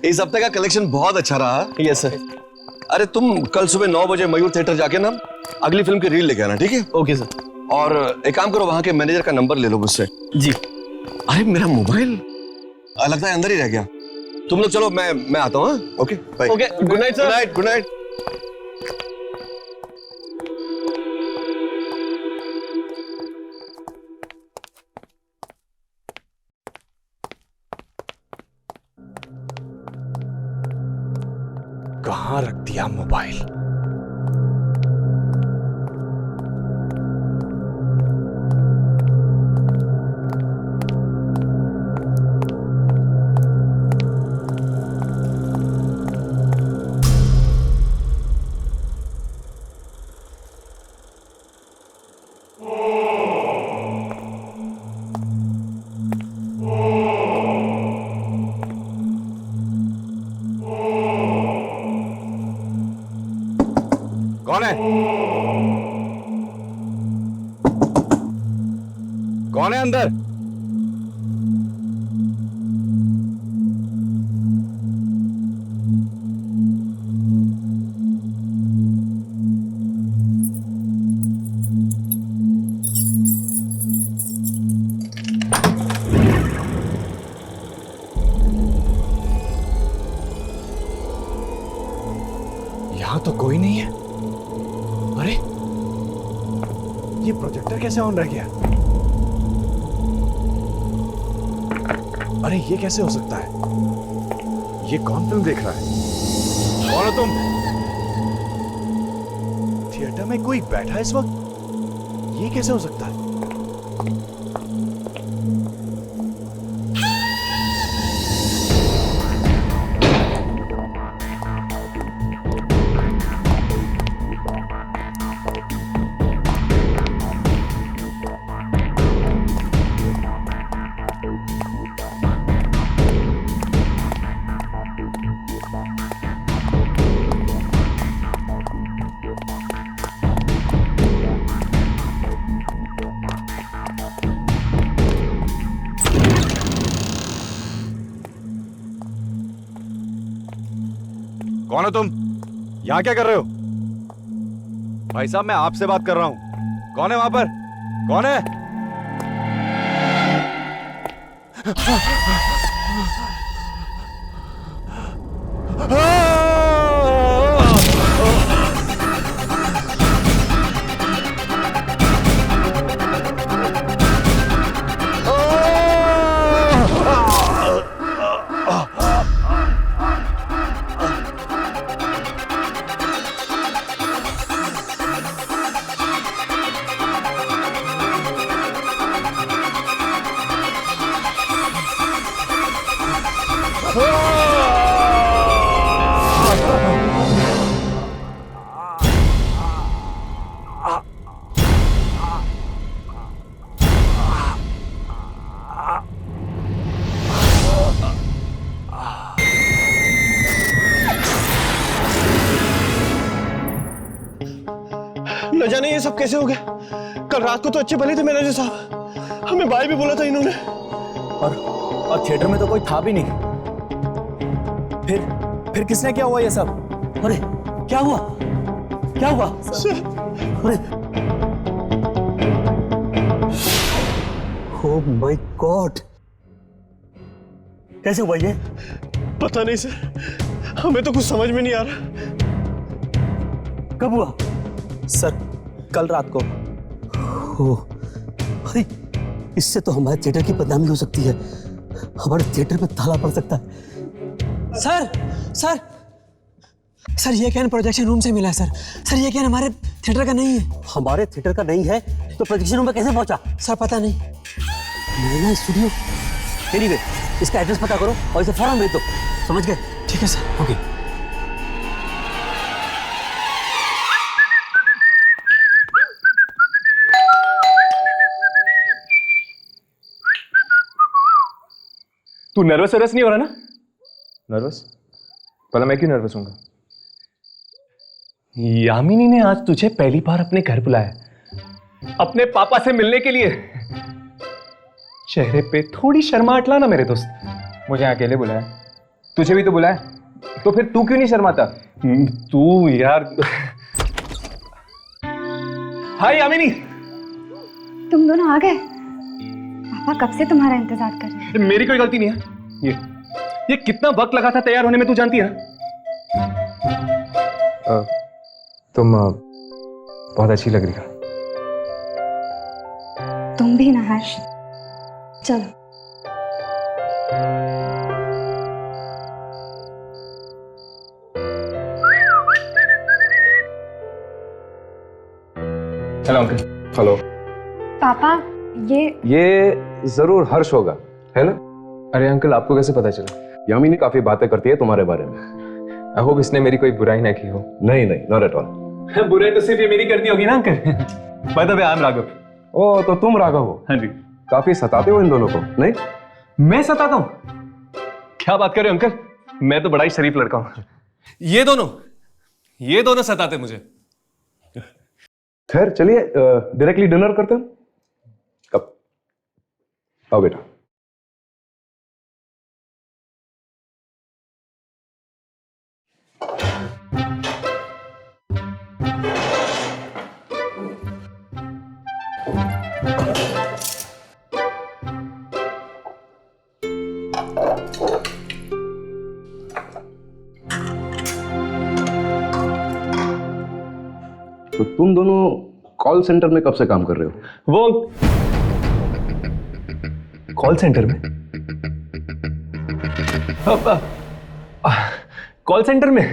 इस हफ्ते का कलेक्शन बहुत अच्छा रहा। Yes sir. अरे तुम कल सुबह 9 बजे मयूर थिएटर जाके ना अगली फिल्म की रील लेके आना, ठीक है? Okay sir. और एक काम करो, वहां के मैनेजर का नंबर ले लो मुझसे। जी। अरे मेरा मोबाइल लगता है अंदर ही रह गया। तुम लोग चलो, मैं आता हूँ। Okay bye. Okay, good night sir. Good night, good night. कहाँ रख दिया मोबाइल? कौन है? कौन है अंदर? यहां तो कोई नहीं है। अरे ये प्रोजेक्टर कैसे ऑन रह गया? अरे ये कैसे हो सकता है? ये कौन फिल्म देख रहा है? कौन हो तुम? थिएटर में कोई बैठा है इस वक्त? ये कैसे हो सकता है? कौन हो तुम? यहां क्या कर रहे हो? भाई साहब, मैं आपसे बात कर रहा हूं। कौन है वहां पर? कौन है? न जाने ये सब कैसे हो गया। कल रात को तो अच्छे भले थे मैनेजर साहब, हमें बाय भी बोला था इन्होंने। और थिएटर में तो कोई था भी नहीं। फिर किसने क्या हुआ ये सब? अरे क्या हुआ? क्या हुआ? अरे ओह माय गॉड, कैसे हुआ ये? पता नहीं सर, हमें तो कुछ समझ में नहीं आ रहा। कब हुआ? सर कल रात को। ओह, अरे इससे तो हमारे थिएटर की बदनामी हो सकती है, हमारे थिएटर पे ताला पड़ सकता है। सर ये कैन प्रोजेक्शन रूम से मिला है सर ये कैन हमारे थिएटर का नहीं है। हमारे थिएटर का नहीं है तो प्रोजेक्शन रूम में कैसे पहुंचा? सर पता नहीं। मेरा स्टूडियो। एनीवे, इसका एड्रेस पता करो और इसे फौरन भेज दो। समझ गए? ठीक है सर। ओके। तू नर्वस नहीं हो रहा ना? नर्वस? भला मैं क्यों नर्वस हूँगा? यामिनी ने आज तुझे पहली बार अपने घर बुलाया, अपने पापा से मिलने के लिए। चेहरे पे थोड़ी शर्माहट ला ना मेरे दोस्त। मुझे अकेले बुलाया, तुझे भी तो बुलाया, तो फिर तू क्यों नहीं शर्माता? तू यार। हाय यामिनी। तुम दोनों आ गए? पापा कब से तुम्हारा इंतजार कर रहे हैं। मेरी कोई गलती नहीं है। ये कितना वक्त लगा था तैयार होने में, तू जानती है ना? तुम बहुत अच्छी लग रही हो। तुम भी ना हर्ष। चलो। Hello uncle. हेलो। पापा ये जरूर हर्ष होगा, है ना? अरे अंकल, आपको कैसे पता चला? यामिनी काफी बातें करती है तुम्हारे बारे में। आई होप इसने मेरी कोई बुराई ना की हो। नहीं नहीं, नॉट एट ऑल। बुराई तो सिर्फ ये मेरी करनी होगी ना uncle. By the way, I am Raghav. ओ, तो तुम राघव हो? हाँ जी। काफी सताते हो इन दोनों को, नहीं? मैं सताता हूँ? क्या बात कर रहे हो अंकल, मैं तो बड़ा ही शरीफ लड़का हूँ। ये दोनों सताते मुझे। खैर चलिए, डायरेक्टली डिनर करते हैं। कब? आओ बेटा। तो तुम दोनों कॉल सेंटर में कब से काम कर रहे हो? वो कॉल सेंटर में? कॉल सेंटर में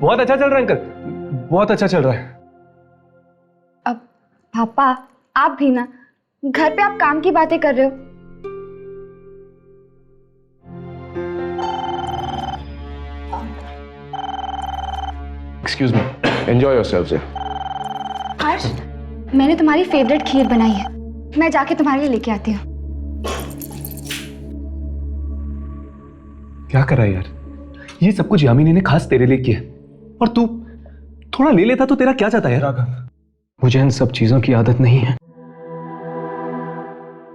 बहुत अच्छा चल रहा है अंकल, बहुत अच्छा चल रहा है। अब पापा आप भी ना, घर पे आप काम की बातें कर रहे हो। Excuse me, enjoy yourself. Harsh, मैंने तुम्हारी फेवरेट खीर बनाई है, मैं जाके तुम्हारे लिए लेके आती हूँ। क्या करा यार, ये सब कुछ यामिनी ने खास तेरे लिए किया, और तू थोड़ा ले लेता तो तेरा क्या जाता यार? मुझे इन सब चीजों की आदत नहीं है।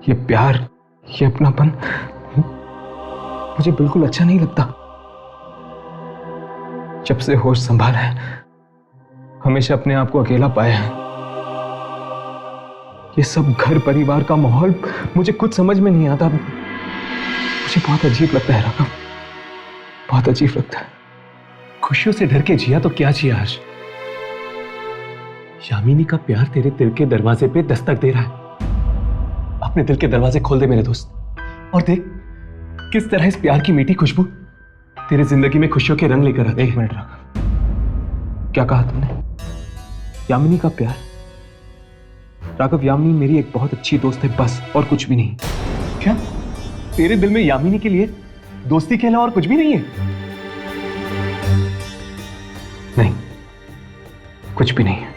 ये प्यार, ये अपनापन मुझे बिल्कुल अच्छा नहीं लगता। जब से होश संभाला है, हमेशा अपने आप को अकेला पाया है। ये सब घर परिवार का माहौल मुझे कुछ समझ में नहीं आता। मुझे बहुत अजीब लगता है राघव, बहुत अजीब लगता है। खुशियों से डर के जिया तो क्या जिया हर्ष? यामिनी का प्यार तेरे दिल के दरवाजे पे दस्तक दे रहा है। अपने दिल के दरवाजे खोल दे मेरे दोस्त, और देख किस तरह इस प्यार की मीठी खुशबू तेरे जिंदगी में खुशियों के रंग लेकर आती है। एक मिनट राघव, क्या कहा तुमने? यामिनी का प्यार? राघव, यामिनी मेरी एक बहुत अच्छी दोस्त है, बस, और कुछ भी नहीं। क्या तेरे दिल में यामिनी के लिए दोस्ती के अलावा और कुछ भी नहीं है? नहीं, कुछ भी नहीं है।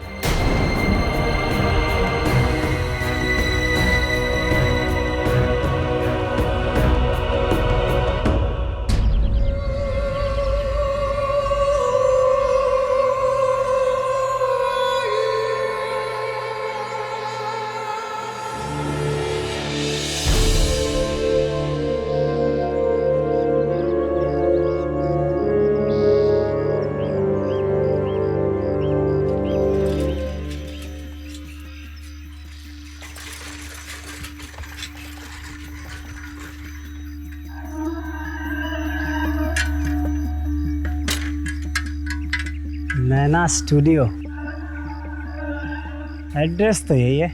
नैना स्टूडियो, एड्रेस तो यही है।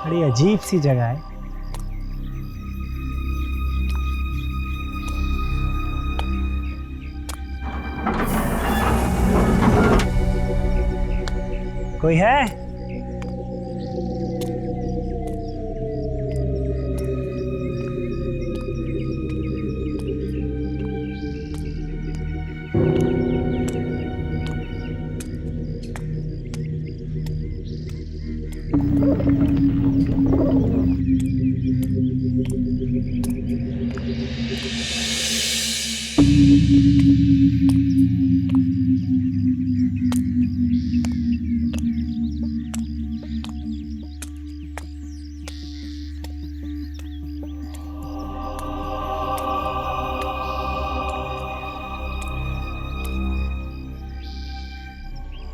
बड़ी अजीब सी जगह है। कोई है?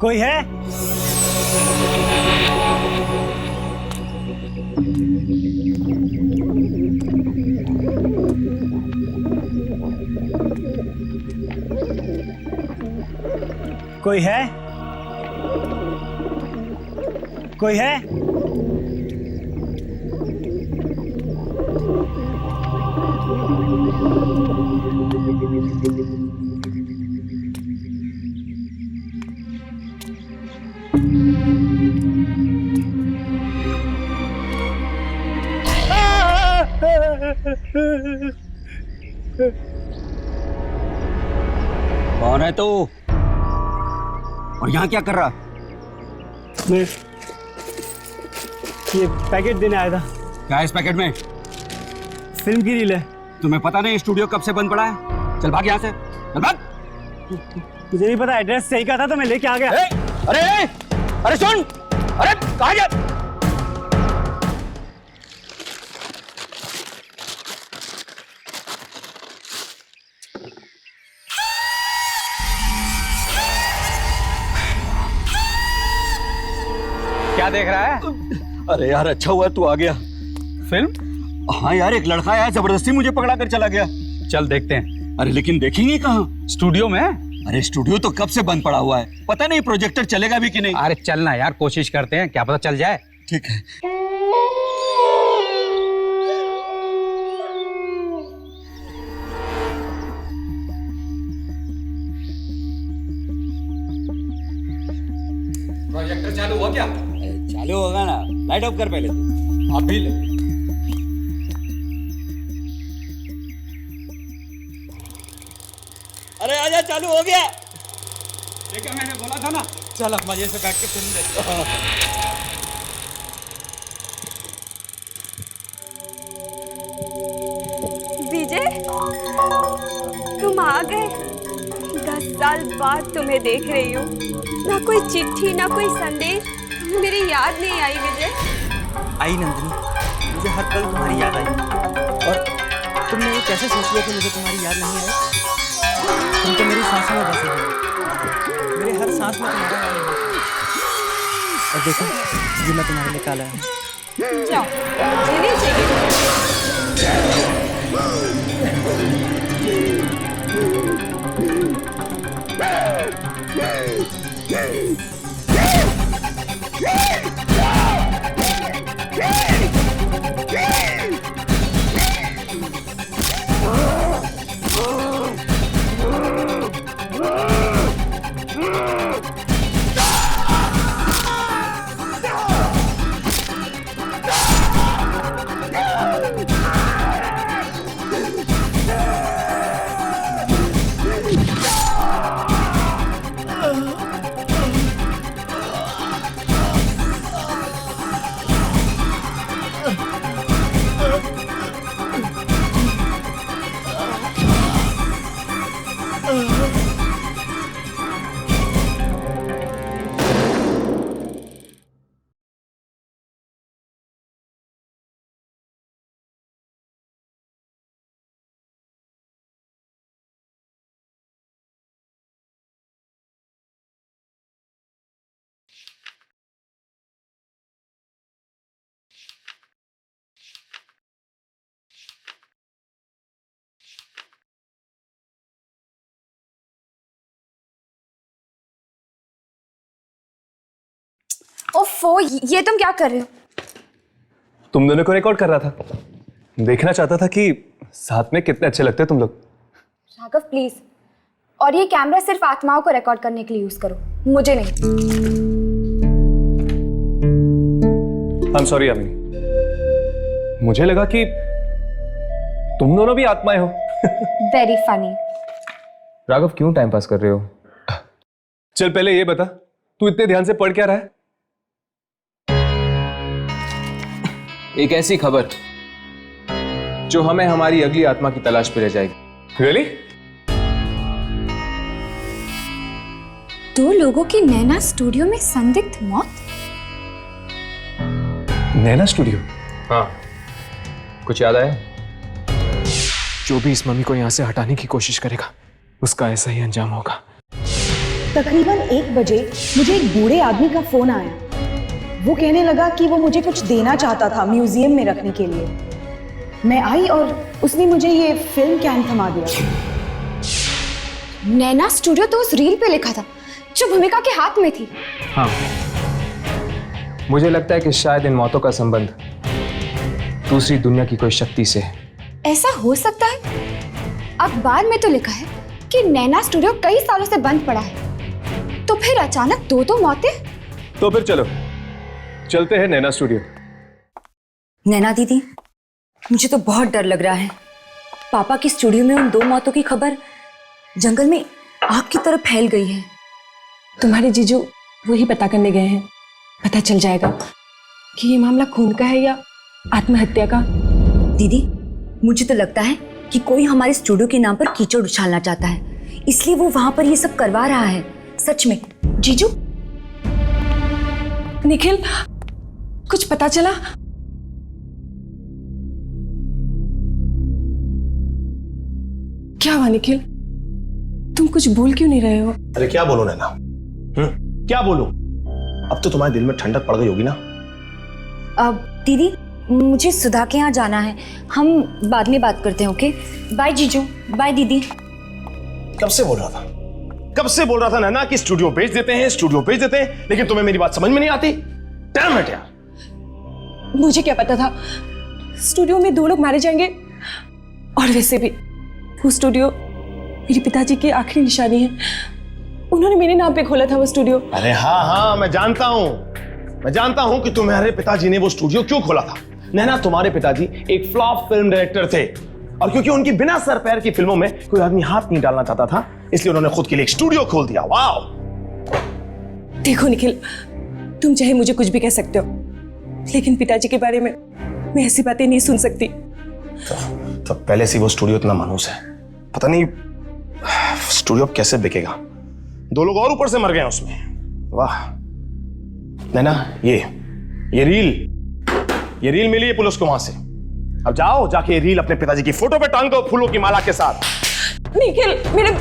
कोई है? कोई है? कोई है? कौन है तू? और यहाँ क्या कर रहा? मैं ये पैकेट देने आया था। क्या है इस पैकेट में? फिल्म की रील है। तुम्हें पता नहीं स्टूडियो कब से बंद पड़ा है? चल भाग यहाँ से, चल भाग। मुझे नहीं पता, एड्रेस सही कहा था तो मैं लेके आ गया। अरे अरे सुन, अरे कहाँ जा? क्या देख रहा है? अरे यार अच्छा हुआ तू आ गया। फिल्म? हाँ यार, एक लड़का आया, जबरदस्ती मुझे पकड़ा कर चला गया। चल देखते हैं। अरे लेकिन देखेंगे कहाँ? स्टूडियो में? अरे स्टूडियो तो कब से बंद पड़ा हुआ है, पता नहीं प्रोजेक्टर चलेगा भी कि नहीं। अरे चलना यार, कोशिश करते हैं, क्या पता चल जाए। ठीक है। प्रोजेक्टर चालू हुआ क्या? चालू होगा ना, लाइट ऑफ कर पहले तू। आप भी ले। अरे आजा, चालू हो गया। देखा, मैंने बोला था ना। चल अब मजे से बैठ के फिल्म देखते हैं। विजय, तुम आ गए। 10 साल बाद तुम्हें देख रही हूँ। ना कोई चिट्ठी, ना कोई संदेश, मेरी याद नहीं आई विजय। आई नंदिनी, मुझे हर पल तुम्हारी याद आई। और तुमने ये कैसे सोच लिया कि मुझे तुम्हारी याद नहीं आई? तुम तो मेरी सांसों में बसे हो, मेरे हर सांस में तुम्हारा नाम है। और देखो, ये मैं तुम्हारे लिए काला है। जाओ, मुझे नहीं चाहिए। ओफो, ये तुम क्या कर रहे हो? तुम दोनों को रिकॉर्ड कर रहा था। देखना चाहता था कि साथ में कितने अच्छे लगते तुम लोग। राघव प्लीज, और ये कैमरा सिर्फ आत्माओं को रिकॉर्ड करने के लिए यूज करो, मुझे नहीं। आई एम सॉरी यामिनी, मुझे लगा कि तुम दोनों भी आत्माएं हो। Very funny. राघव क्यों टाइम पास कर रहे हो? चल पहले ये बता, तू इतने ध्यान से पढ़ क्या रहा है? एक ऐसी खबर जो हमें हमारी अगली आत्मा की तलाश पे ले जाएगी। रियली? दो लोगों की नैना स्टूडियो में संदिग्ध मौत। नैना स्टूडियो? हाँ, कुछ याद आया? जो भी इस मम्मी को यहाँ से हटाने की कोशिश करेगा उसका ऐसा ही अंजाम होगा। तकरीबन 1 बजे मुझे एक बूढ़े आदमी का फोन आया। वो कहने लगा कि वो मुझे कुछ देना चाहता था म्यूजियम में रखने के लिए। मैं आई और उसने मुझे ये फिल्म कैन थमा दिया। नैना स्टूडियो तो उस रील पे लिखा था जो भूमिका के हाथ में थी। हाँ, मुझे लगता है कि शायद इन मौतों का संबंध दूसरी दुनिया की कोई शक्ति से है। ऐसा हो सकता है। अखबार में तो लिखा है कि नैना स्टूडियो कई सालों से बंद पड़ा है, तो फिर अचानक दो मौतें। तो फिर चलो चलते हैं नैना स्टूडियो। नैना दीदी, मुझे तो बहुत डर लग रहा है। पापा की स्टूडियो में उन 2 मौतों की खबर जंगल में आग की तरह फैल गई है। तुम्हारे जीजू वही पता करने गए हैं। पता चल जाएगा कि ये मामला खून का है या आत्महत्या का। दीदी, मुझे तो लगता है कि कोई हमारे स्टूडियो के नाम पर कीचड़ उछालना चाहता है, इसलिए वो वहां पर ये सब करवा रहा है। सच में। जीजू, निखिल, कुछ पता चला? क्या हुआ निखिल? तुम कुछ बोल क्यों नहीं रहे हो? अरे क्या बोलो नैना? क्या बोलूं? अब तो तुम्हारे दिल में ठंडक पड़ गई होगी ना? अब दीदी, मुझे सुधा के यहाँ जाना है। हम बाद में बात करते हैं, ओके? बाय जीजू, बाय दीदी। कब से बोल रहा था? कब से बोल रहा था नैना कि स्टूडियो बेच देते हैं, स्टूडियो बेच देते हैं, लेकिन तुम्हें मेरी बात समझ में नहीं आती। डैम इट यार। मुझे क्या पता था स्टूडियो में 2 लोग मारे जाएंगे। और वैसे भी वो स्टूडियो मेरे पिताजी की आखिरी निशानी है। उन्होंने मेरे नाम पे खोला था वो स्टूडियो। अरे हाँ, मैं जानता हूं कि तुम्हारे पिताजी ने वो स्टूडियो क्यों खोला था। नैना, तुम्हारे पिताजी एक फ्लॉप फिल्म डायरेक्टर थे, और क्योंकि उनकी बिना सर पैर की फिल्मों में कोई आदमी हाथ नहीं डालना चाहता था, इसलिए उन्होंने खुद के लिए एक स्टूडियो खोल दिया। वाओ! देखो निखिल, तुम चाहे मुझे कुछ भी कह सकते हो, लेकिन पिताजी के बारे में मैं ऐसी बातें नहीं सुन सकती। तो पहले से वो स्टूडियो इतना मानूस है, पता नहीं स्टूडियो अब कैसे बिकेगा। 2 लोग और ऊपर से मर गए उसमें। वाह नैना, ये रील मिली है पुलिस को वहां से। अब जाओ, जाके ये रील अपने पिताजी की फोटो पे टांग दो फूलों की माला के साथ। निखिल, मेरे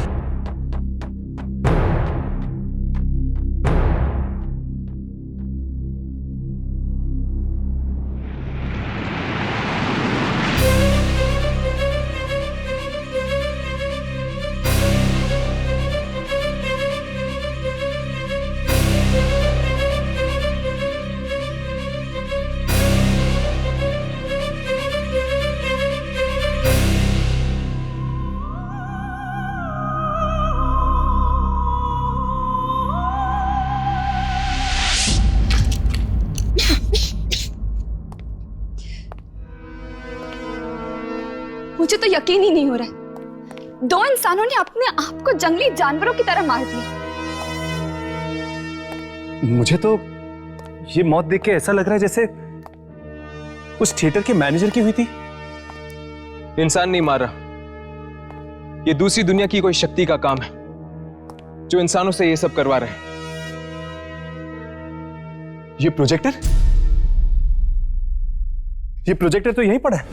मुझे तो यकीन ही नहीं हो रहा है। 2 इंसानों ने अपने आप को जंगली जानवरों की तरह मार दिया। मुझे तो ये मौत देख के ऐसा लग रहा है जैसे उस थिएटर के मैनेजर की हुई थी। इंसान नहीं मारा, ये दूसरी दुनिया की कोई शक्ति का काम है जो इंसानों से ये सब करवा रहे हैं। ये प्रोजेक्टर तो यहीं पड़ा है।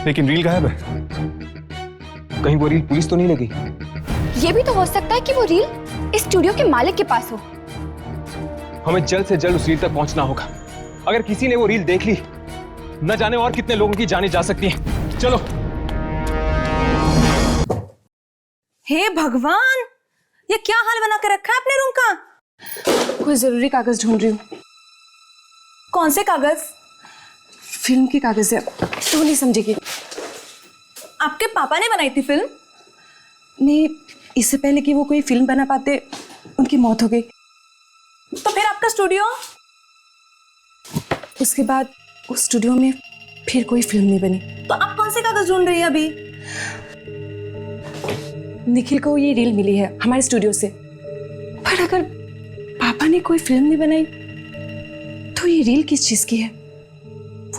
लेकिन रील गायब है। कहीं वो रील पुलिस तो नहीं लगी? ये भी तो हो सकता है कि वो रील इस स्टूडियो के मालिक के पास हो। हमें जल्द से जल्द उस रील तक पहुंचना होगा। अगर किसी ने वो रील देख ली, न जाने और कितने लोगों की जानें जा सकती हैं। चलो। हे भगवान, ये क्या हाल बना कर रखा है अपने रूम का? कोई जरूरी कागज ढूंढ रही हूँ। कौन से कागज? फिल्म की कागज है, तो नहीं समझेगी। आपके पापा ने बनाई थी फिल्म? नहीं, इससे पहले कि वो कोई फिल्म बना पाते उनकी मौत हो गई। तो फिर आपका स्टूडियो? उसके बाद उस स्टूडियो में फिर कोई फिल्म नहीं बनी। तो आप कौन से कागज ढूंढ रही हैं अभी? निखिल को ये रील मिली है हमारे स्टूडियो से, पर अगर पापा ने कोई फिल्म नहीं बनाई तो ये रील किस चीज की है,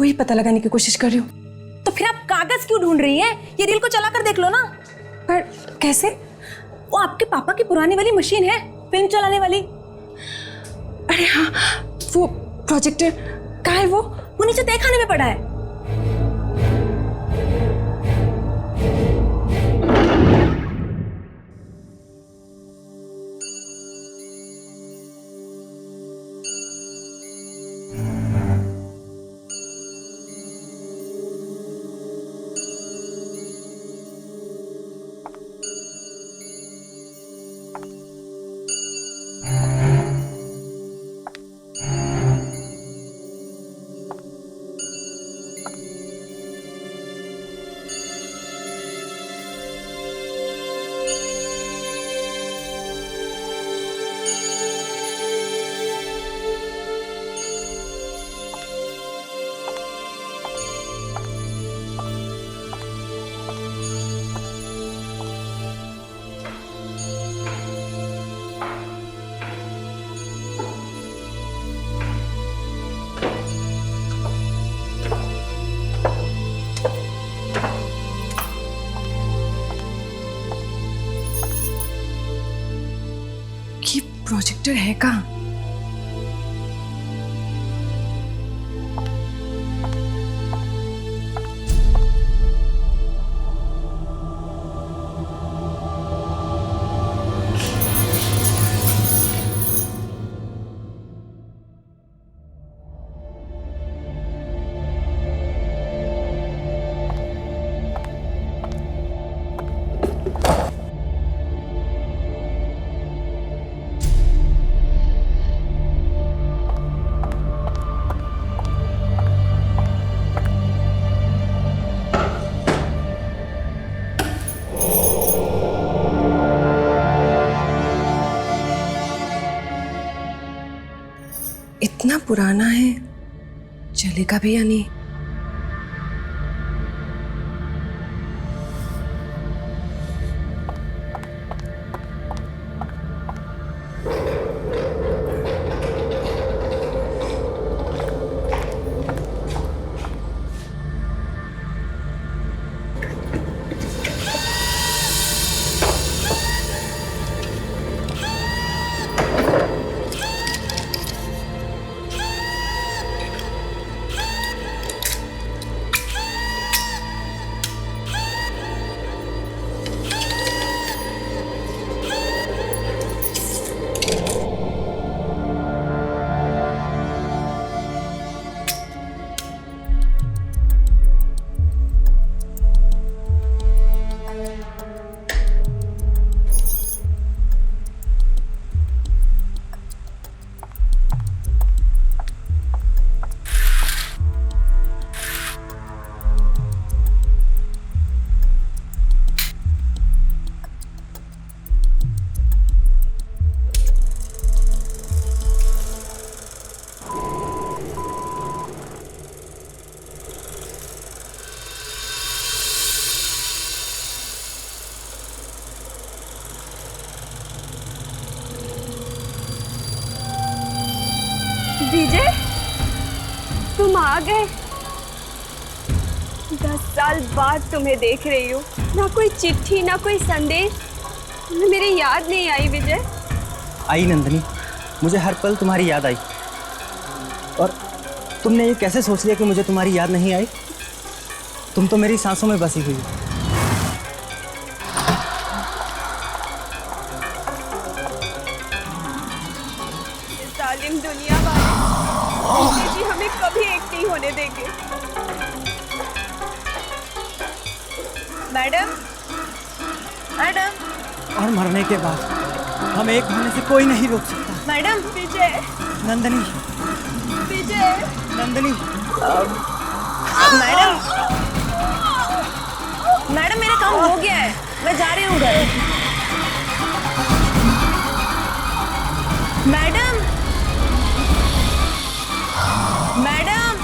वही पता लगाने की कोशिश कर रही हूँ। तो फिर आप कागज क्यों ढूंढ रही हैं? ये रील को चला कर देख लो ना। पर कैसे? वो आपके पापा की पुरानी वाली मशीन है फिल्म चलाने वाली। अरे हाँ, वो प्रोजेक्टर कहाँ है? वो नीचे तहखाने में पड़ा है। प्रोजेक्टर है कहाँ? इतना पुराना है, चलेगा भी या नहीं? विजय, तुम आ गए। 10 साल बाद तुम्हें देख रही हूँ। ना कोई चिट्ठी, ना कोई संदेश, तुम्हें मेरी याद नहीं आई विजय? आई नंदनी, मुझे हर पल तुम्हारी याद आई। और तुमने ये कैसे सोच लिया कि मुझे तुम्हारी याद नहीं आई? तुम तो मेरी सांसों में बसी हुई हो। जालिम दुनिया वाले जी हमें कभी एक नहीं होने देंगे। Madam, madam. और मरने के बाद हम एक होने से कोई नहीं रोक सकता। मैडम। विजय। नंदनी। विजय। नंदनी। मैडम, मैडम मेरा काम हो गया है, मैं जा रही हूँ घर। Madam, madam.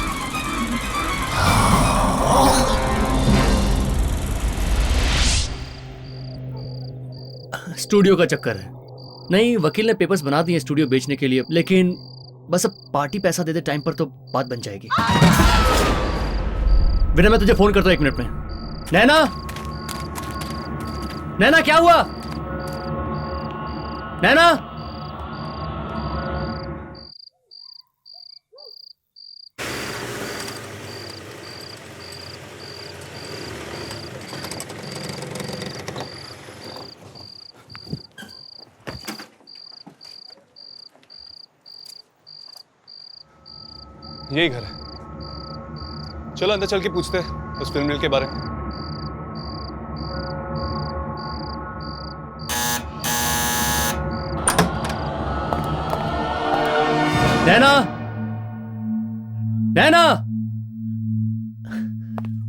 स्टूडियो का चक्कर है। नहीं, वकील ने पेपर्स बना दिए स्टूडियो बेचने के लिए, लेकिन बस अब पार्टी पैसा दे दे टाइम पर तो बात बन जाएगी। विनय, मैं तुझे फोन करता हूं 1 मिनट में। नैना, नैना क्या हुआ? नैना। यही घर है। चलो अंदर चल के पूछते हैं उस फिल्म रील के बारे में। नैना, नैना,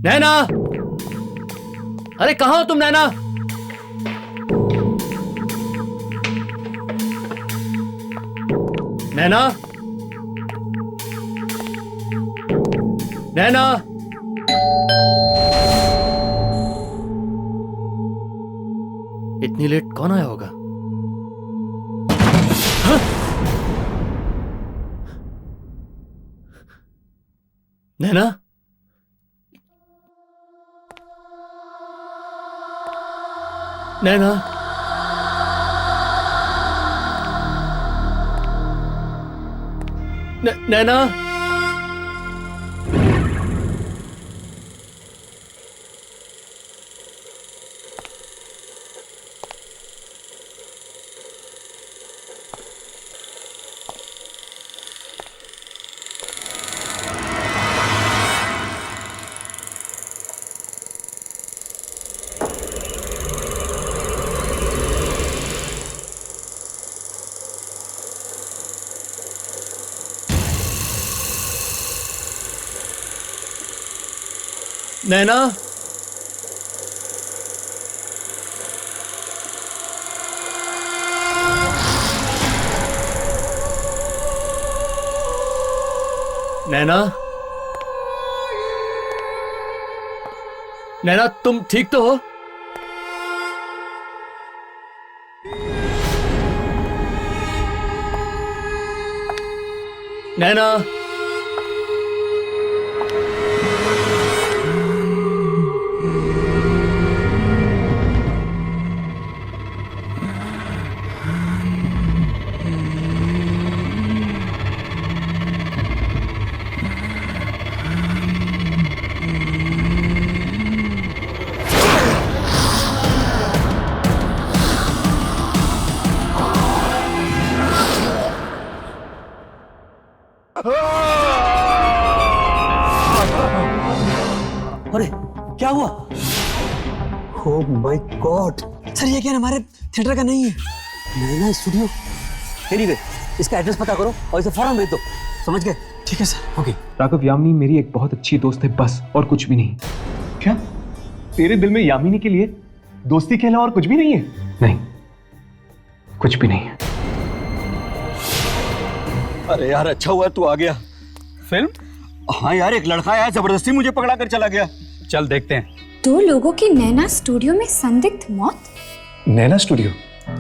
नैना, अरे कहां हो तुम नैना? नैना, नैना। इतनी लेट कौन आया होगा? हाँ? नैना, नैना, नैना। नैना। नैना। नैना, तुम ठीक तो हो? नैना। अरे क्या हुआ? Oh my God! सर ये क्या हमारे थिएटर का नहीं है। नैना स्टूडियो? एनीवे, इसका एड्रेस पता करो और इसे फौरन भेज दो। समझ गए? ठीक है सर। ओके। राघव, यामिनी मेरी एक बहुत अच्छी दोस्त है, बस और कुछ भी नहीं। क्या तेरे दिल में यामिनी के लिए दोस्ती के अलावा और कुछ भी नहीं है? नहीं, कुछ भी नहीं है। अरे यार, अच्छा हुआ तू आ गया। फिल्म? हाँ यार, एक लड़का आया, जबरदस्ती मुझे पकड़ा कर चला गया। चल देखते हैं। 2 लोगों की नैना स्टूडियो में संदिग्ध मौत। नैना स्टूडियो?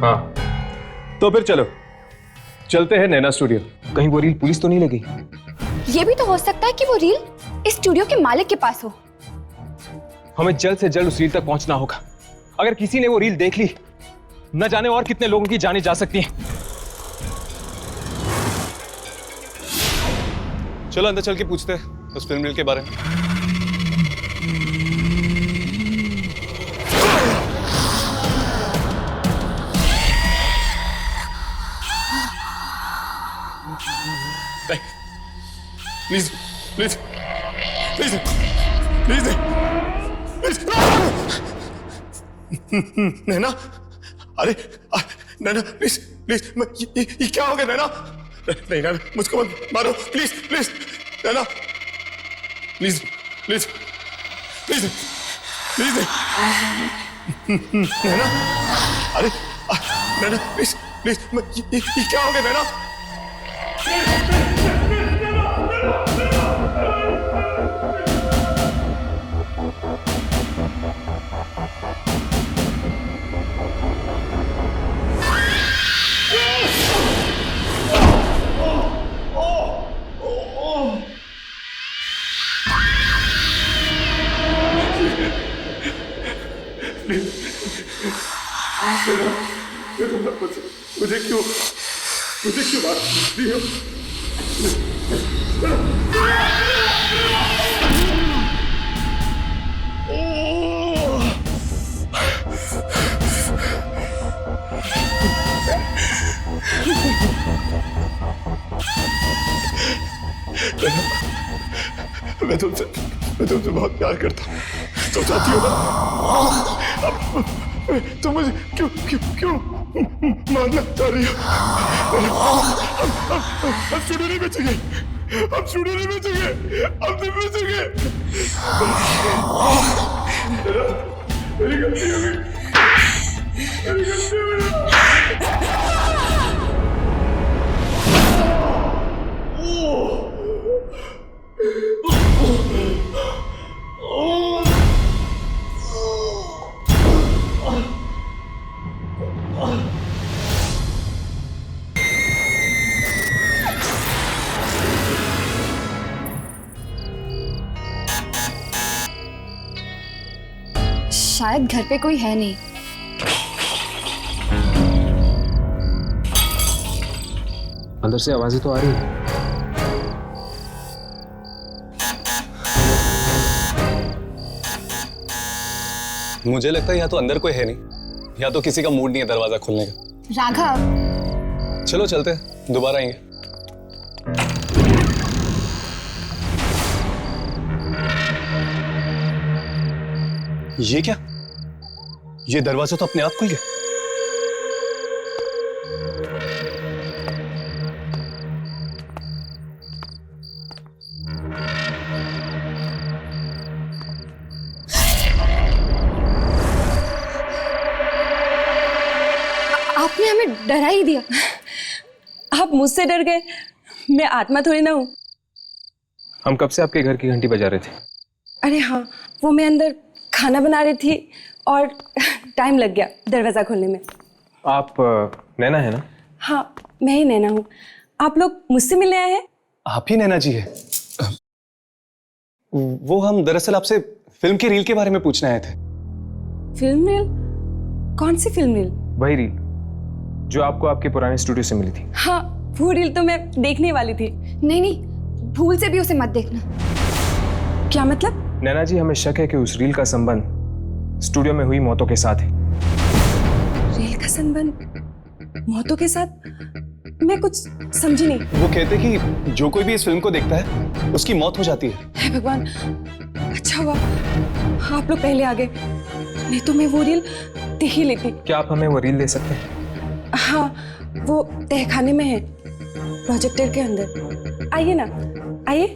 हाँ, तो फिर चलो चलते हैं नैना स्टूडियो। कहीं वो रील पुलिस तो नहीं लगी? ये भी तो हो सकता है कि वो रील इस स्टूडियो के मालिक के पास हो। हमें जल्द से जल्द उस रील तक पहुंचना होगा। अगर किसी ने वो रील देख ली, न जाने और कितने लोगों की जानें जा सकती हैं। चलो अंदर चल के पूछते हैं उस फिल्म रील के बारे में। Please please please please Naina, अरे नैना प्लीज प्लीज, ये क्या हो गया नैना? नहीं नैना, मुझको मत मारो please please. Naina please please please please. Naina, अरे नैना प्लीज प्लीज, ये क्या हो गया नैना? मुझे क्यों बात करती हो? मैं तुमसे बहुत प्यार करता हूँ। तुम चाहती हो ना? तुम मुझे क्यों मारना चाह रही हो? हम स्टूडियो नहीं बेचेंगे, हम स्टूडियो नहीं बेचेंगे, हम नहीं बेचेंगे। मेरी गलती हो गई, मेरी गलती हो गई। शायद घर पे कोई है नहीं। अंदर से आवाजें तो आ रही हैं। मुझे लगता है या तो अंदर कोई है नहीं या तो किसी का मूड नहीं है दरवाजा खोलने का। राघव, चलो चलते हैं, दोबारा आएंगे। ये क्या? ये दरवाजा तो अपने आप खुल गया। आपने हमें डरा ही दिया। आप मुझसे डर गए, मैं आत्मा थोड़ी ना हूँ। हम कब से आपके घर की घंटी बजा रहे थे। अरे हाँ, वो मैं अंदर खाना बना रही थी और टाइम लग गया दरवाजा खोलने में। आप नैना है ना? हाँ, मैं ही नैना हूँ। आप लोग मुझसे मिलने आए हैं? आप ही नैना जी है? वो हम दरअसल आपसे फिल्म की रील के बारे में पूछने आए थे। Film reel? कौन सी फिल्म रील? वही रील जो आपको आपके पुराने स्टूडियो से मिली थी। हाँ, वो रील तो मैं देखने वाली थी। नहीं नहीं, भूल से भी उसे मत देखना। क्या मतलब? नैना जी, हमें शक है कि उस रील का संबंध स्टूडियो में हुई मौतों के साथ है। रील का संबंध मौतों के साथ? मैं कुछ समझी नहीं। वो कहते कि जो कोई भी इस फिल्म को देखता है उसकी मौत हो जाती है। हे भगवान, अच्छा हुआ आप लोग पहले आ गए, नहीं तो मैं वो रील देख ही लेती। क्या आप हमें वो रील दे सकते हैं? हाँ, वो तहखाने में है, प्रोजेक्टर के अंदर। आइए ना, आइए।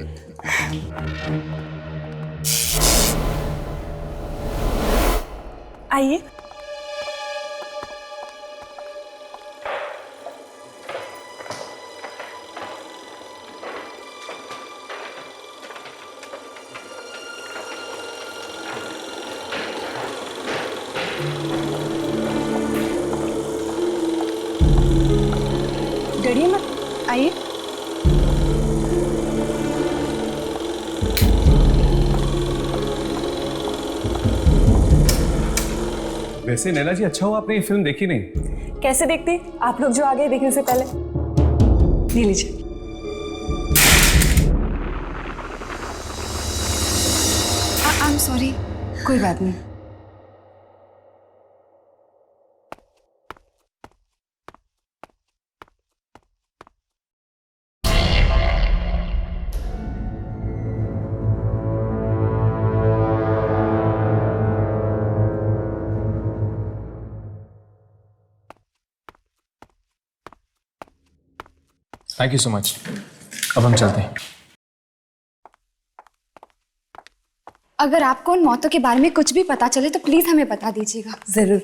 आइए। डरिए मत, आइए। वैसे नैना जी, अच्छा हुआ आपने ये फिल्म देखी नहीं। कैसे देखती? आप लोग जो आ गए देखने से पहले। ले लीजिए। I am sorry. कोई बात नहीं। Thank you so much. अब हम चलते हैं। अगर आपको उन मौतों के बारे में कुछ भी पता चले तो प्लीज हमें बता दीजिएगा। जरूर।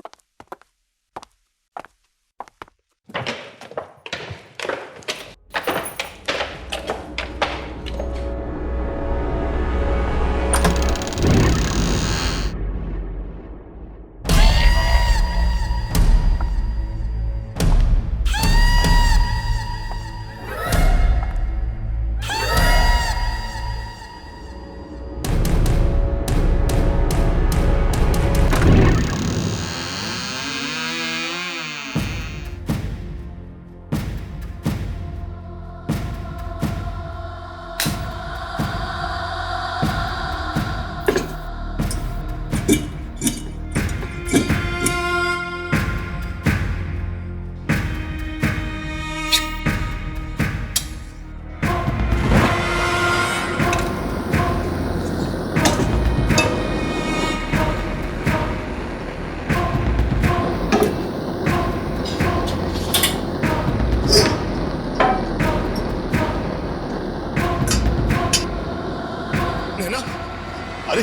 अरे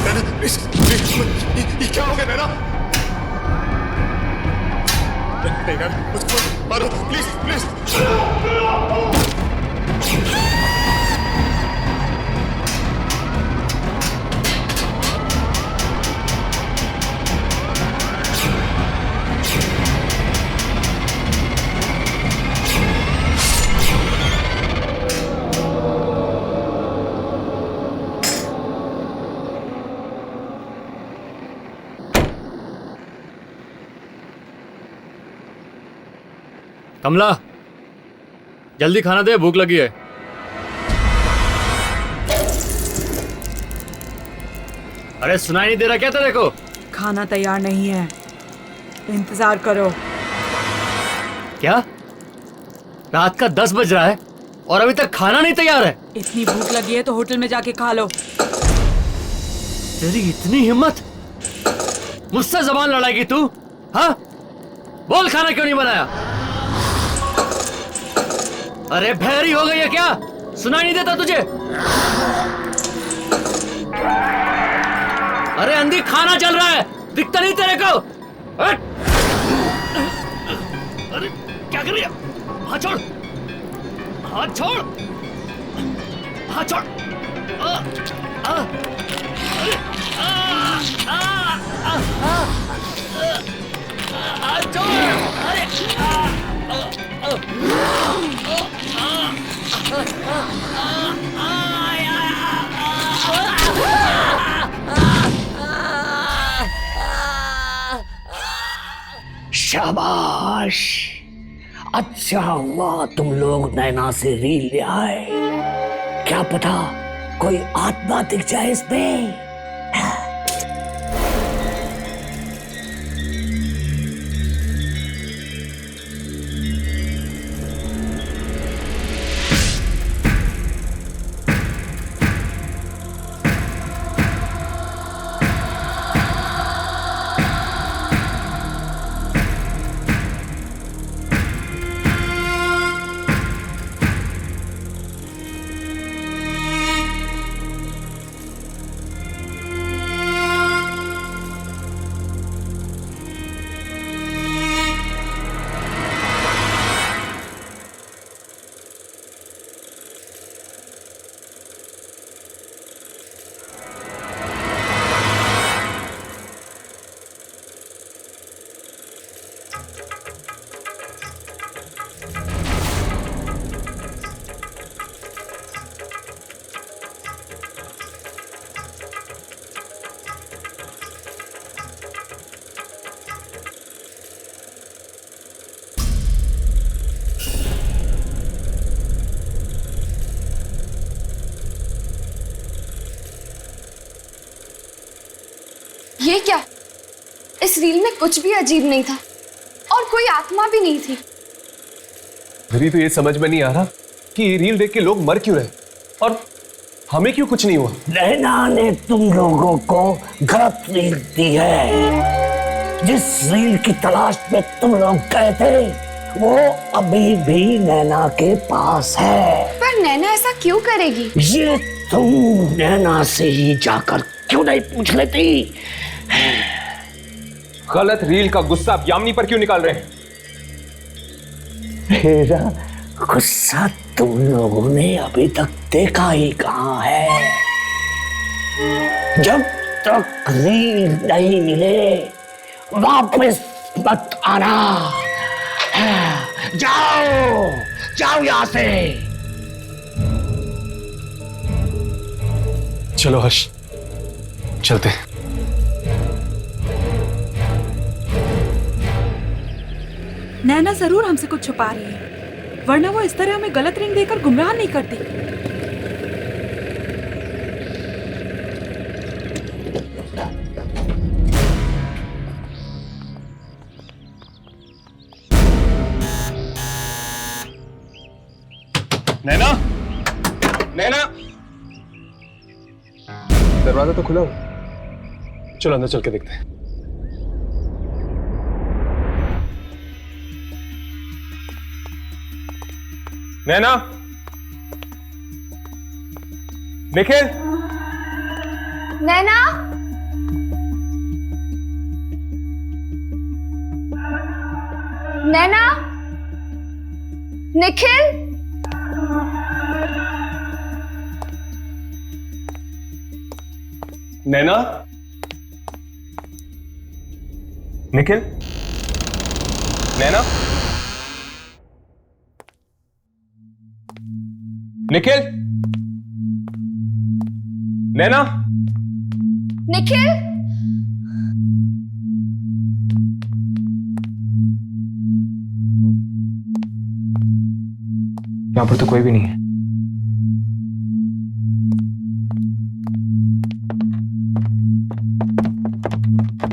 नैना, प्लीज प्लीज, ये क्या हो गया नैना? नहीं नैना, मुझको मारो प्लीज प्लीज। कमला, जल्दी खाना दे, भूख लगी है। अरे सुनाई नहीं दे रहा क्या तेरे को? खाना तैयार नहीं है, इंतजार करो। क्या? रात का 10 बज रहा है और अभी तक खाना नहीं तैयार है? इतनी भूख लगी है तो होटल में जाके खा लो। तेरी इतनी हिम्मत, मुझसे जबान लड़ाएगी तू? हाँ, बोल खाना क्यों नहीं बनाया? अरे बहरी हो गई है क्या? सुनाई नहीं देता तुझे? अरे अंधी, खाना चल रहा है, दिखता नहीं तेरे को? अरे क्या कर रही है? हाथ छोड़, हाथ छोड़, हाथ छोड़। हाथ छोड़। शाबाश, अच्छा हुआ तुम लोग नैना से रील ले आए। क्या पता कोई आत्मा दिख जाए इसमें। ये क्या? इस रील में कुछ भी अजीब नहीं था और कोई आत्मा भी नहीं थी। मेरी तो ये समझ में नहीं आ रहा कि ये रील देख के लोग मर क्यों रहे और हमें क्यों कुछ नहीं हुआ। नैना ने तुम लोगों को गलत रील दी है। जिस रील की तलाश में तुम लोग गए थे वो अभी भी नैना के पास है। पर नैना ऐसा क्यों करेगी? ये तुम नैना से ही जाकर क्यों नहीं पूछ लेती? गलत रील का गुस्सा आप यामिनी पर क्यों निकाल रहे हैं? मेरा गुस्सा तुम लोगों ने अभी तक देखा ही कहां है। जब तक रील नहीं मिले वापस मत आना। जाओ जाओ यहां से। चलो हर्ष, चलते। नैना जरूर हमसे कुछ छुपा रही है, वरना वो इस तरह हमें गलत रिंग देकर गुमराह नहीं करती। नैना, नैना, दरवाजा तो खुला हो, चलो अंदर चल के देखते हैं। नैना, निखिल, नैना, नैना, निखिल, नैना, निखिल, नैना, निखिल, नैना, निखिल, यहां पर तो कोई भी नहीं है।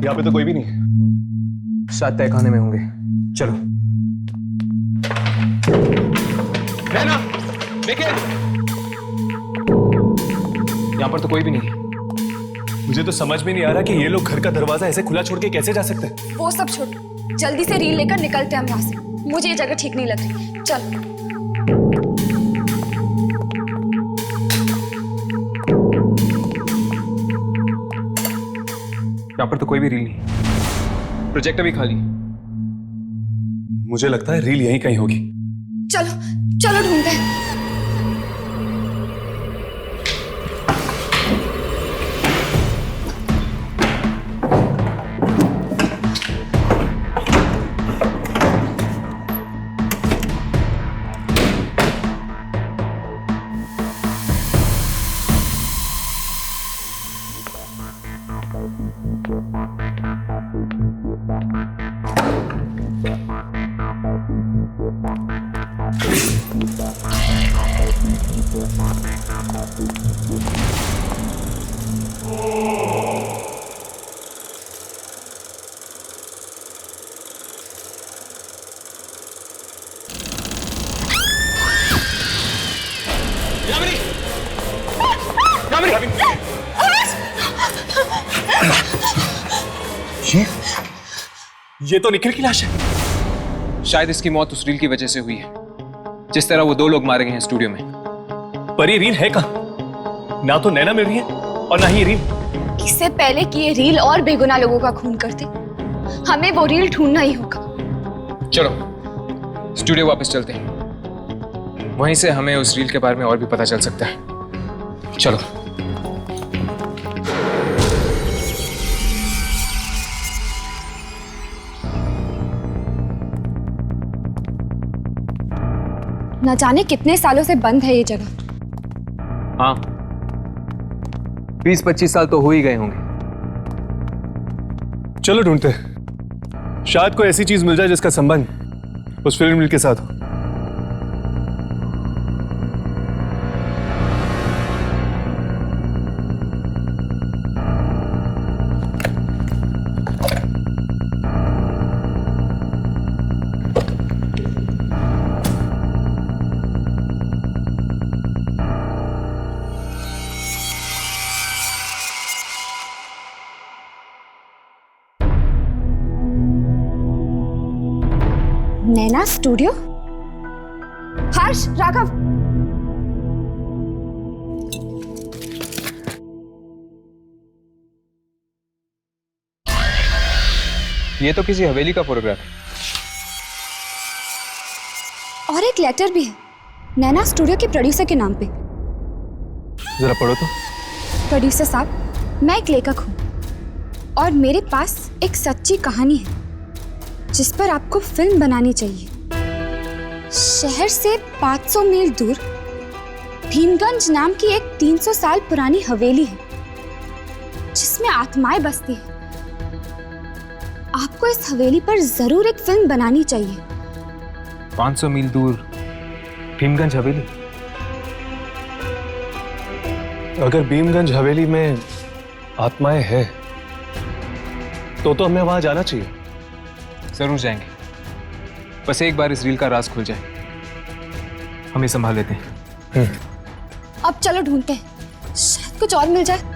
यहाँ पे तो कोई भी नहीं है। शायद तय खाने में होंगे। चलो। नैना, निखिल, यहाँ पर तो कोई भी नहीं है। मुझे तो समझ में नहीं आ रहा कि ये लोग घर का दरवाजा ऐसे खुला छोड़ के कैसे जा सकते हैं। वो सब छोड़, जल्दी से रील लेकर निकलते हैं हम यहाँ से। मुझे ये जगह ठीक नहीं लग रही। चल। यहाँ पर तो कोई भी रील नहीं। प्रोजेक्टर भी खाली। मुझे लगता है रील यहीं कहीं होगी। चलो चलो ढूंढते हैं। ये तो निखिल की लाश है। शायद इसकी मौत उस रील की वजह से हुई है, जिस तरह वो 2 लोग मारे गए हैं स्टूडियो में। पर ये रील है कहाँ? ना तो नैना मिल रही है और ना ही ये रील। इससे पहले कि ये रील और बेगुनाह लोगों का खून करते, हमें वो रील ढूंढना ही होगा। चलो स्टूडियो वापस चलते हैं, वहीं से हमें उस रील के बारे में और भी पता चल सकता है। चलो। न जाने कितने सालों से बंद है ये जगह। हाँ, 20-25 साल तो हो ही गए होंगे। चलो ढूंढते हैं, शायद कोई ऐसी चीज मिल जाए जिसका संबंध उस फिल्म रील के साथ हो। नैना स्टूडियो? हर्ष, राघव, ये तो किसी हवेली का फोटोग्राफ है। और एक लेटर भी है, नैना स्टूडियो के प्रोड्यूसर के नाम पे। जरा पढ़ो तो। प्रोड्यूसर साहब, मैं एक लेखक हूँ और मेरे पास एक सच्ची कहानी है जिस पर आपको फिल्म बनानी चाहिए। शहर से 500 मील दूर भीमगंज नाम की एक 300 साल पुरानी हवेली है जिसमें आत्माएं बसती हैं। आपको इस हवेली पर जरूर एक फिल्म बनानी चाहिए। 500 मील दूर भीमगंज हवेली? अगर भीमगंज हवेली में आत्माएं हैं तो हमें वहां जाना चाहिए। जरूर जाएंगे, बस एक बार इस रील का राज खुल जाए। हम ये संभाल लेते हैं। अब चलो ढूंढते हैं, शायद कुछ और मिल जाए।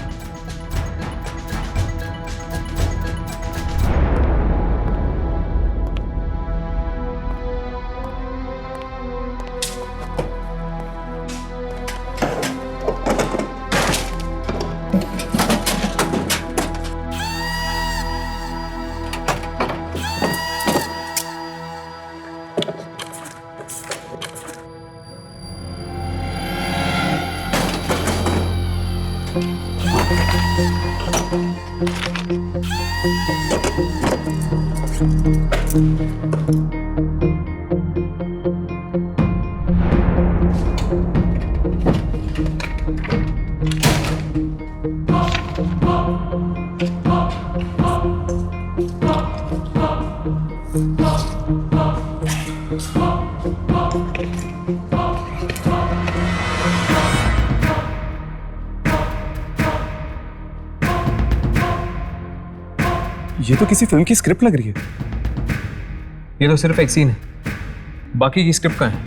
ये तो किसी फिल्म की स्क्रिप्ट लग रही है। ये तो सिर्फ एक सीन है, बाकी की स्क्रिप्ट कहाँ है?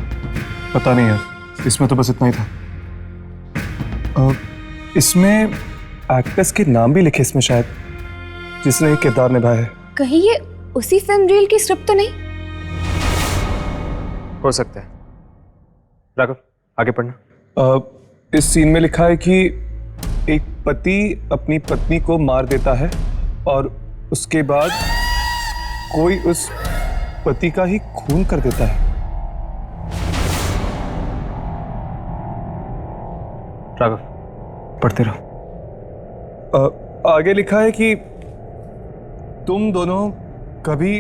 पता नहीं यार, इसमें तो बस इतना ही था। इसमें एक्टर्स के नाम भी लिखे इसमें शायद, जिसने ये किरदार निभाया है। कहीं ये उसी फिल्म रील की स्क्रिप्ट तो नहीं? हो सकता है। राघव आगे पढ़ना। इस सीन में लिखा है कि एक पति अपनी पत्नी को मार देता है और उसके बाद कोई उस पति का ही खून कर देता है। राघव पढ़ते रहो। आगे लिखा है कि तुम दोनों कभी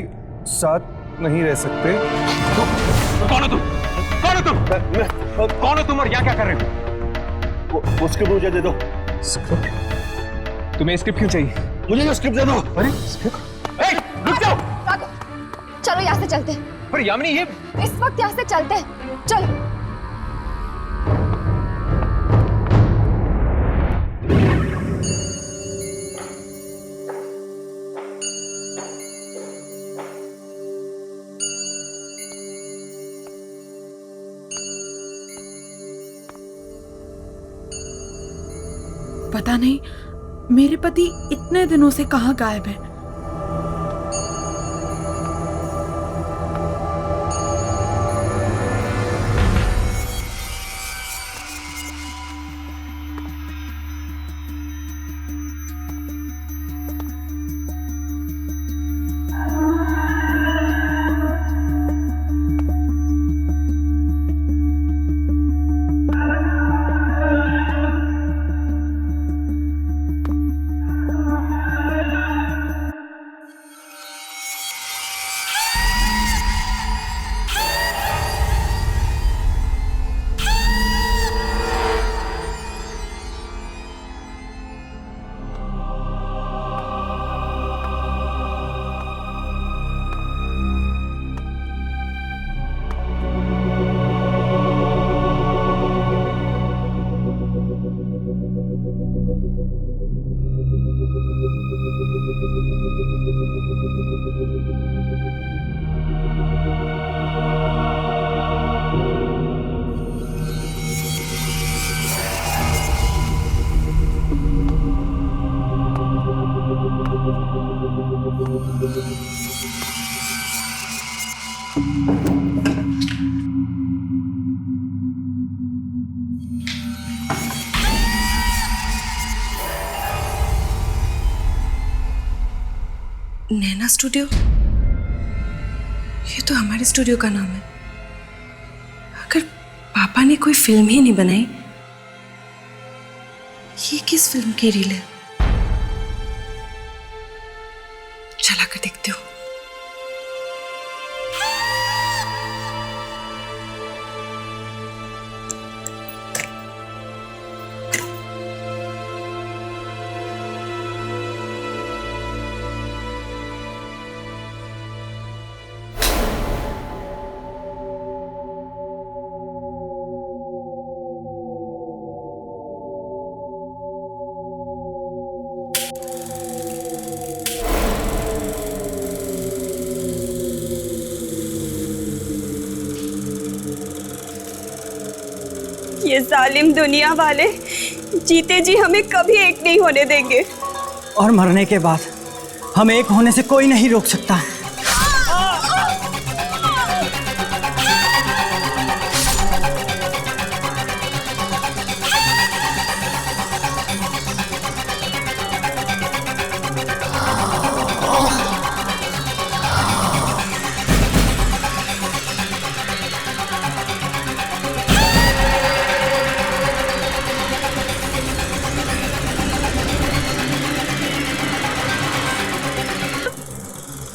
साथ नहीं रह सकते। कौन हो तुम? कौन हो तुम? कौन हो तुम और यहाँ क्या कर रहे हो? वो स्क्रिप्ट मुझे दे दो। स्क्रिप्ट? तुम्हें स्क्रिप्ट क्यों चाहिए? मुझे ये स्क्रिप्ट दे दो। अरे स्क्रिप्ट? रुक जाओ। चलो यहाँ से चलते हैं। पर यामिनी ये इस वक्त यहाँ से चलते हैं, चलो। पता नहीं मेरे पति इतने दिनों से कहाँ गायब है। नैना स्टूडियो, ये तो हमारे स्टूडियो का नाम है। अगर पापा ने कोई फिल्म ही नहीं बनाई, ये किस फिल्म की रील है? चला कर देखते हो। ये जालिम दुनिया वाले जीते जी हमें कभी एक नहीं होने देंगे। और मरने के बाद हमें एक होने से कोई नहीं रोक सकता।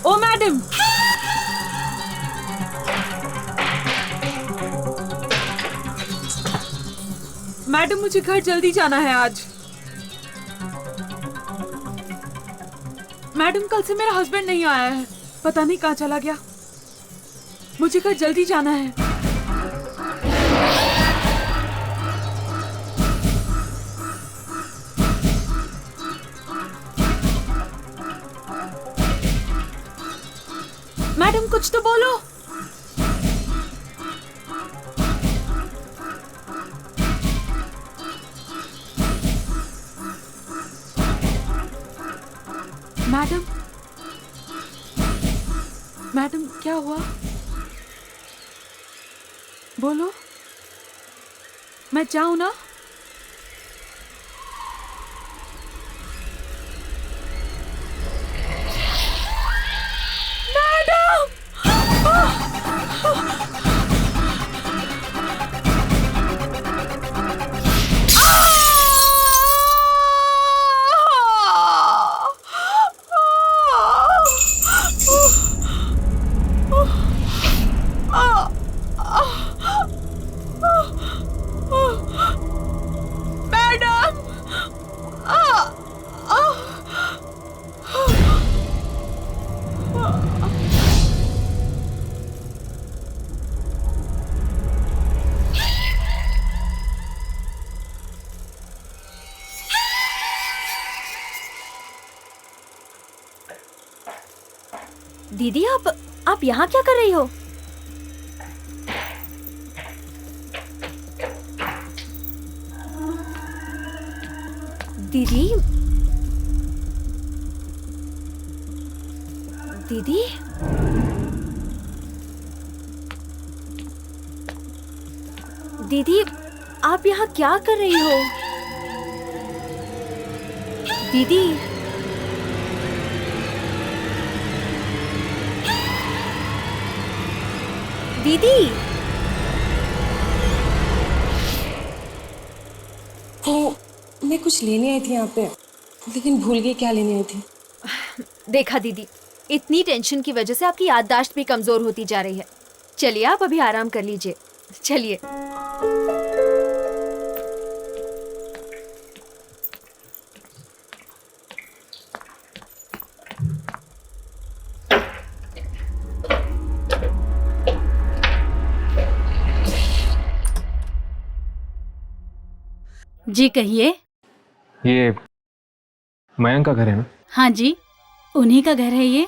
ओ मैडम, मैडम मुझे घर जल्दी जाना है आज। मैडम कल से मेरा हस्बैंड नहीं आया है, पता नहीं कहाँ चला गया। मुझे घर जल्दी जाना है। मैडम कुछ तो बोलो। मैडम, मैडम क्या हुआ? बोलो, मैं जाऊं ना? दीदी आप यहाँ क्या कर रही हो? दीदी, दीदी, दीदी आप यहाँ क्या कर रही हो? दीदी, दीदी, वो मैं कुछ लेने आई थी यहाँ पे, लेकिन भूल गई क्या लेने आई थी। देखा दीदी, इतनी टेंशन की वजह से आपकी याददाश्त भी कमजोर होती जा रही है। चलिए आप अभी आराम कर लीजिए, चलिए। जी कहिए। ये मयंक का घर है ना? हाँ जी, उन्हीं का घर है ये।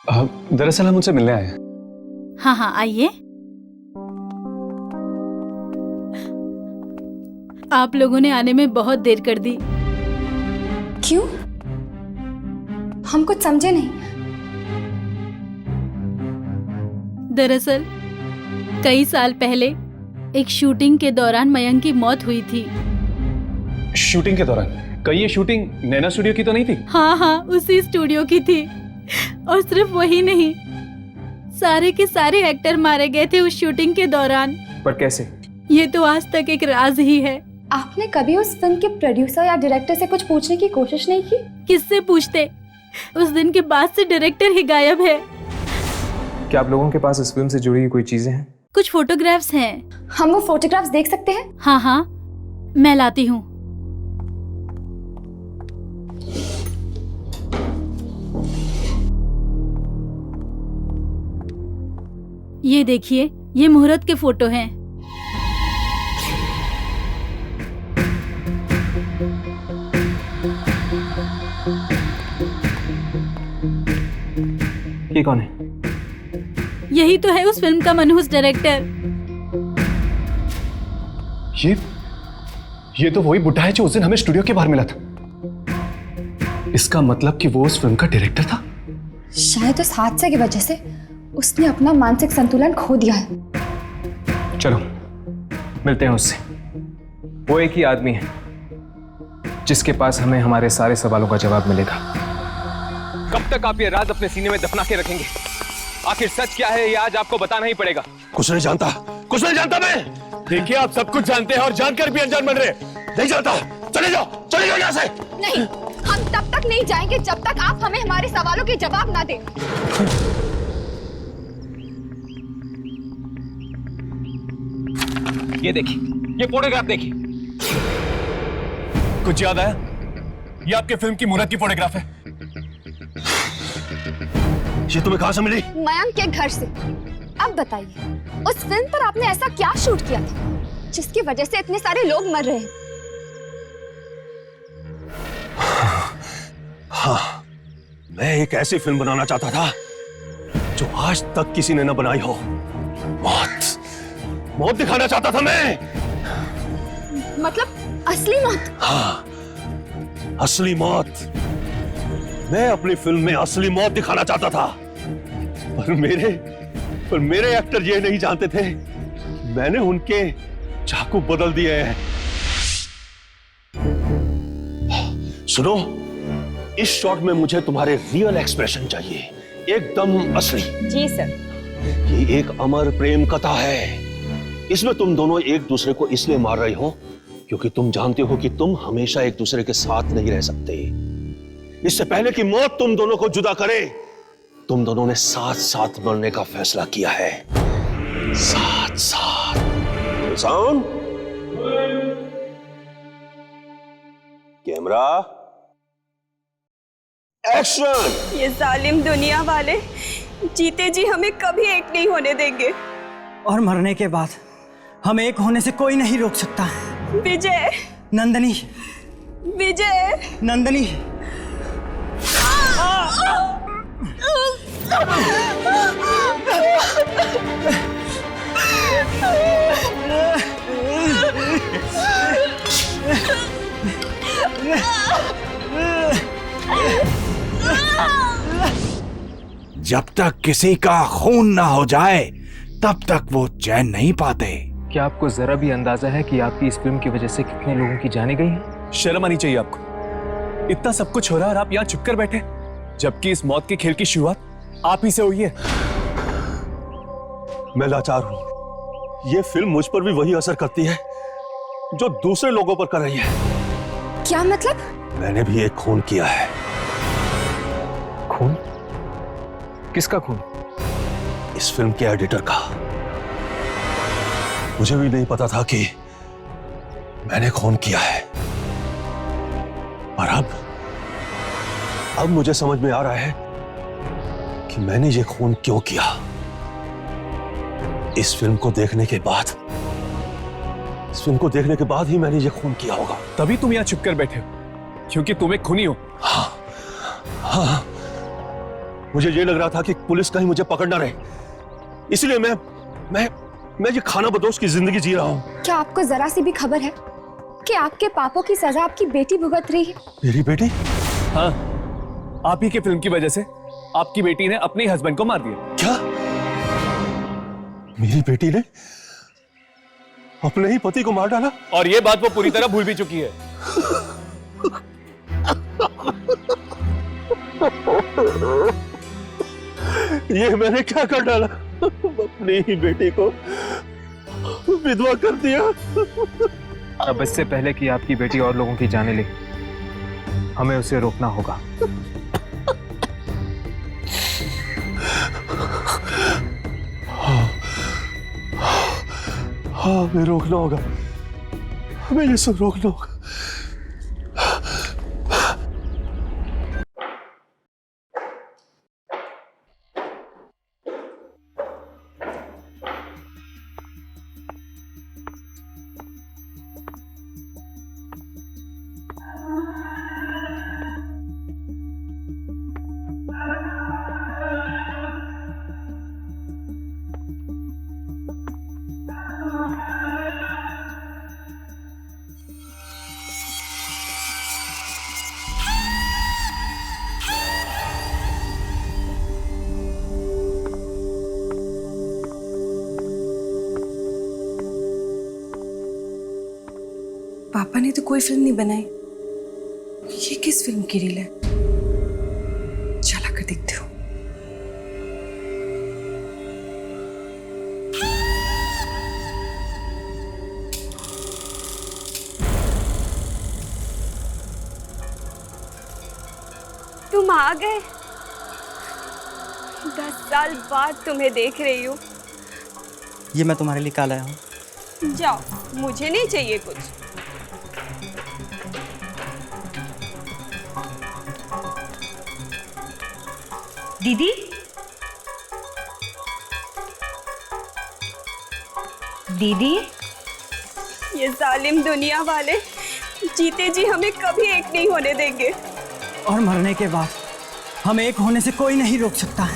दरअसल हम उनसे मिलने आए हैं। हाँ हाँ आइए। आप लोगों ने आने में बहुत देर कर दी। क्यों? हम कुछ समझे नहीं। दरअसल कई साल पहले एक शूटिंग के दौरान मयंक की मौत हुई थी। शूटिंग के दौरान? कहीं ये शूटिंग नैना स्टूडियो की तो नहीं थी? हाँ हाँ उसी स्टूडियो की थी। और सिर्फ वही नहीं, सारे के सारे एक्टर मारे गए थे उस शूटिंग के दौरान। पर कैसे? ये तो आज तक एक राज ही है। आपने कभी उस फिल्म के प्रोड्यूसर या डायरेक्टर से कुछ पूछने की कोशिश नहीं की? किससे पूछते? उस दिन के बाद से डायरेक्टर ही गायब है। क्या आप लोगों के पास इस फिल्म से जुड़ी कोई चीजें हैं? कुछ फोटोग्राफ्स हैं। हम वो फोटोग्राफ्स देख सकते हैं? हाँ हाँ मैं लाती हूँ। ये देखिए, ये मुहूर्त के फोटो हैं। ये कौन है? यही तो है उस फिल्म का मनहूस डायरेक्टर। ये तो वही बुड्ढा है जो उस दिन हमें स्टूडियो के बाहर मिला था। इसका मतलब कि वो उस फिल्म का डायरेक्टर था। शायद उस हादसे की वजह से उसने अपना मानसिक संतुलन खो दिया है। चलो मिलते हैं उससे। वो एक ही आदमी है जिसके पास हमें हमारे सारे सवालों का जवाब मिलेगा। कब तक आप ये राज अपने सीने में दफना के रखेंगे? आखिर सच क्या है ये आज आपको बताना ही पड़ेगा। कुछ नहीं जानता, कुछ नहीं जानता मैं। देखिए आप सब कुछ जानते हैं और जानकर भी अनजान बन रहे। नहीं जानता, चले जाओ यहाँ से। नहीं, हम तब तक नहीं जाएंगे जब तक आप हमें हमारे सवालों के जवाब ना दें। ये देखिए, ये फोटोग्राफ देखिए। कुछ याद आया? ये आपके फिल्म की मुहूर्त की फोटोग्राफ है। ये तुम्हें कहां से मिली? मयंक के घर से। अब बताइए, उस फिल्म पर आपने ऐसा क्या शूट किया था जिसकी वजह से इतने सारे लोग मर रहे हैं? हाँ, मैं एक ऐसी फिल्म बनाना चाहता था जो आज तक किसी ने न बनाई हो। मौत, मौत दिखाना चाहता था मैं। मतलब असली मौत? हाँ, असली मौत। मैं अपनी फिल्म में असली मौत दिखाना चाहता था, पर मेरे एक्टर ये नहीं जानते थे, मैंने उनके चाकू बदल दिए हैं। सुनो, इस शॉट में मुझे तुम्हारे रियल एक्सप्रेशन चाहिए, एकदम असली। जी सर। ये एक अमर प्रेम कथा है। इसमें तुम दोनों एक दूसरे को इसलिए मार रहे हो क्योंकि तुम जानते हो कि तुम हमेशा एक दूसरे के साथ नहीं रह सकते। इससे पहले कि मौत तुम दोनों को जुदा करे, तुम दोनों ने साथ साथ मरने का फैसला किया है। साथ साथ। Sound, camera, action. ये जालिम दुनिया वाले जीते जी हमें कभी एक नहीं होने देंगे, और मरने के बाद हमें एक होने से कोई नहीं रोक सकता। विजय। नंदनी। विजय। नंदनी। जब तक किसी का खून ना हो जाए तब तक वो चैन नहीं पाते। क्या आपको जरा भी अंदाजा है कि आपकी इस फिल्म की वजह से कितने लोगों की जानें गई हैं? शर्म आनी चाहिए आपको। इतना सब कुछ हो रहा है और आप यहाँ चुप कर बैठे, जबकि इस मौत के खेल की शुरुआत आप ही से हुई है। मैं लाचार हूं। ये फिल्म मुझ पर भी वही असर करती है जो दूसरे लोगों पर कर रही है। क्या मतलब? मैंने भी एक खून किया है। खून? किसका खून? इस फिल्म के एडिटर का। मुझे भी नहीं पता था कि मैंने खून किया है, और अब मुझे समझ में आ रहा है कि मैंने ये खून क्यों किया। इस फिल्म को देखने के बाद ही मैंने ये खून किया होगा। तभी तुम यहाँ चुप कर बैठे हो, क्योंकि तुम एक खूनी हो। हाँ, मुझे ये लग रहा था कि पुलिस कहीं मुझे पकड़ ना रहे, इसलिए मैं ये खाना बदोश की जिंदगी जी रहा हूँ। क्या आपको जरा सी भी खबर है कि आपके पापों की सजा आपकी बेटी भुगत रही है? मेरी बेटी? हाँ, आप ही के फिल्म की वजह से आपकी बेटी ने अपने हस्बैंड को मार दिया। क्या? मेरी बेटी ने अपने ही पति को मार डाला? और ये बात वो पूरी तरह भूल भी चुकी है। ये मैंने क्या कर डाला? अपनी ही बेटी को विधवा कर दिया। अब इससे पहले कि आपकी बेटी और लोगों की जाने ले, हमें उसे रोकना होगा। हाँ, हमें रोकना होगा, हमें ये सब रोकना होगा। पापा ने तो कोई फिल्म नहीं बनाई, ये किस फिल्म की रील है? चला कर देखते हो। तुम आ गए। 10 साल बाद तुम्हें देख रही हूँ। ये मैं तुम्हारे लिए काल आया हूँ। जाओ, मुझे नहीं चाहिए कुछ। दीदी, दीदी, ये जालिम दुनिया वाले जीते जी हमें कभी एक नहीं होने देंगे, और मरने के बाद हमें एक होने से कोई नहीं रोक सकता।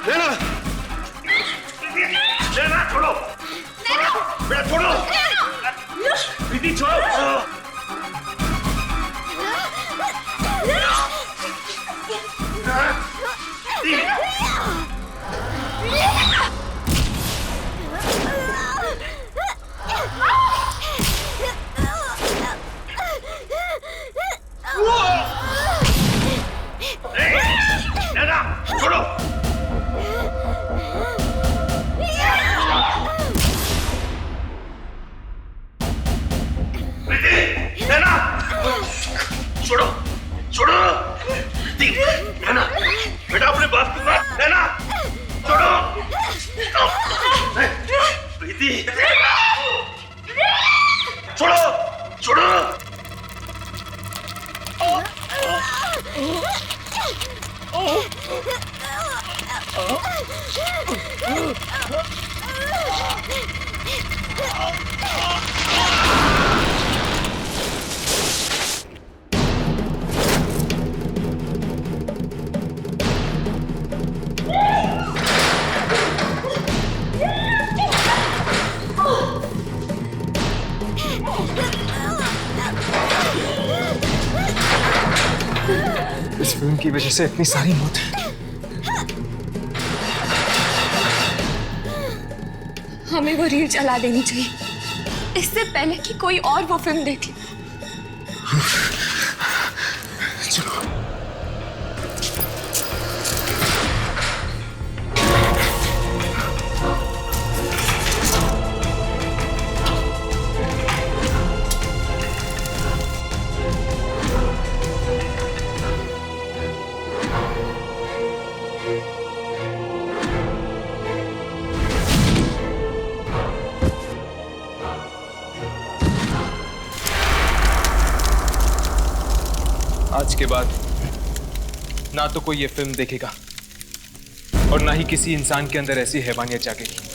नैना नैना छोड़ो बेटा छोड़ो प्रीति छोड़ो नैना छोड़ो नैना छोड़ो छोड़ो नैना बेटा अपने बाप की बात नैना छोड़ो प्रीति छोड़ो छोड़ो इस फिल्म की वजह से इतनी सारी मौत है। हमें वो रील चला देनी चाहिए इससे पहले कि कोई और वो फिल्म देख ले। चलो। आज के बाद ना तो कोई ये फिल्म देखेगा और ना ही किसी इंसान के अंदर ऐसी हैवानियत जागेगी।